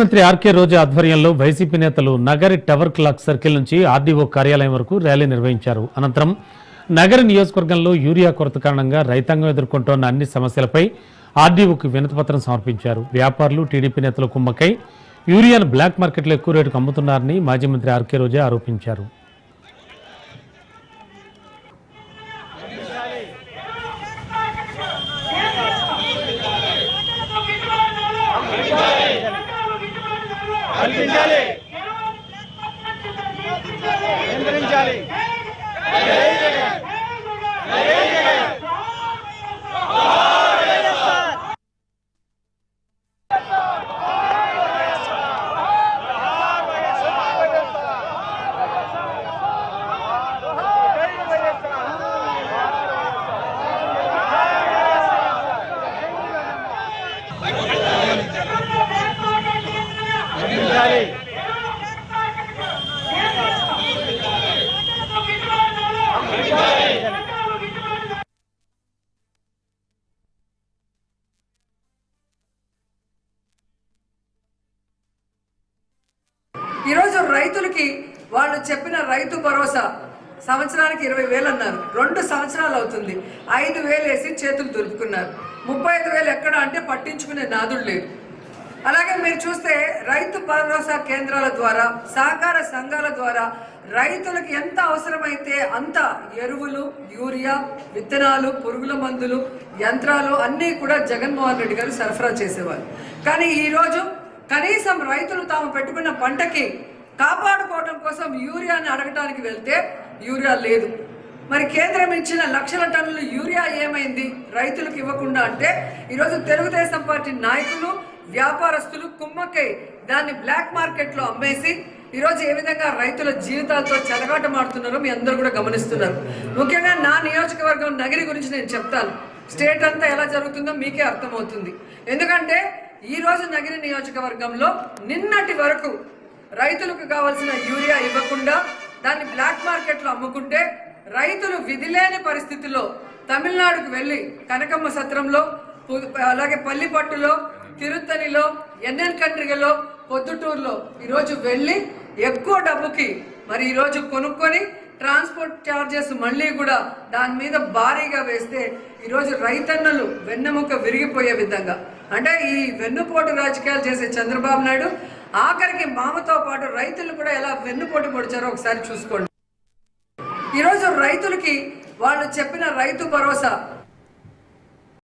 మంత్రి ఆర్కే రోజా ఆధ్వర్యంలో వైసీపీ నేతలు నగరి టవర్ క్లాక్ సర్కిల్ నుంచి ఆర్డీఓ కార్యాలయం వరకు ర్యాలీ నిర్వహించారు. అనంతరం నగర నియోజకవర్గంలో యూరియా కొరత కారణంగా రైతాంగం ఎదుర్కొంటోన్న అన్ని సమస్యలపై ఆర్డీఓకు వినతిపత్రం సమర్పించారు. వ్యాపారులు, టీడీపీ నేతలు కుమ్మక్కై యూరియాను బ్లాక్ మార్కెట్లో ఎక్కువ రేటుకు అమ్ముతున్నారని మాజీ మంత్రి ఆర్కే రోజా ఆరోపించారు. ఈరోజు రైతులకి వాళ్ళు చెప్పిన రైతు భరోసా సంవత్సరానికి 20,000 అన్నారు. 2 సంవత్సరాలు అవుతుంది. 5,000 వేసి చేతులు దులుపుకున్నారు. 35,000 ఎక్కడ అంటే పట్టించుకునే నాదుడు లేదు. అలాగే మీరు చూస్తే రైతు భరోసా కేంద్రాల ద్వారా, సహకార సంఘాల ద్వారా రైతులకు ఎంత అవసరమైతే అంత ఎరువులు, యూరియా, విత్తనాలు, పురుగుల మందులు, యంత్రాలు అన్నీ కూడా జగన్మోహన్ రెడ్డి గారు సరఫరా చేసేవారు. కానీ ఈరోజు కనీసం రైతులు తాము పెట్టుకున్న పంటకి కాపాడుకోవడం కోసం యూరియాని అడగటానికి వెళ్తే యూరియా లేదు. మరి కేంద్రం ఇచ్చిన లక్షల టన్నులు యూరియా ఏమైంది రైతులకు ఇవ్వకుండా అంటే ఈరోజు తెలుగుదేశం పార్టీ నాయకులు, వ్యాపారస్తులు కుమ్మక్కై దాన్ని బ్లాక్ మార్కెట్లో అమ్మేసి ఈరోజు ఏ విధంగా రైతుల జీవితాలతో చెలగాటమాడుతున్నారో మీ అందరూ కూడా గమనిస్తున్నారు. ముఖ్యంగా నా నియోజకవర్గం నగరి గురించి నేను చెప్తాను. స్టేట్ అంతా ఎలా జరుగుతుందో మీకే అర్థమవుతుంది. ఎందుకంటే ఈరోజు నగరి నియోజకవర్గంలో నిన్నటి వరకు రైతులకు కావాల్సిన యూరియా ఇవ్వకుండా దాన్ని బ్లాక్ మార్కెట్లో అమ్ముకుంటే రైతులు విధిలేని పరిస్థితుల్లో తమిళనాడుకు వెళ్ళి కనకమ్మ సత్రంలో, అలాగే పల్లిపట్టులో, తిరుత్తనిలో, ఎన్ఎన్ కండ్రిగలో, పొద్దుటూరులో ఈరోజు వెళ్ళి ఎక్కువ డబ్బుకి మరి ఈరోజు కొనుక్కొని ట్రాన్స్పోర్ట్ ఛార్జెస్ మళ్ళీ కూడా దాని మీద భారీగా వేస్తే ఈరోజు రైతన్నలు వెన్నెముక విరిగిపోయే విధంగా, అంటే ఈ వెన్నుపోటు రాజకీయాలు చేసే చంద్రబాబు నాయుడు ఆఖరికి మామతో పాటు రైతులు కూడా ఎలా వెన్నుపోటు పొడిచారో ఒకసారి చూసుకోండి. ఈరోజు రైతులకి వాళ్ళు చెప్పిన రైతు భరోసా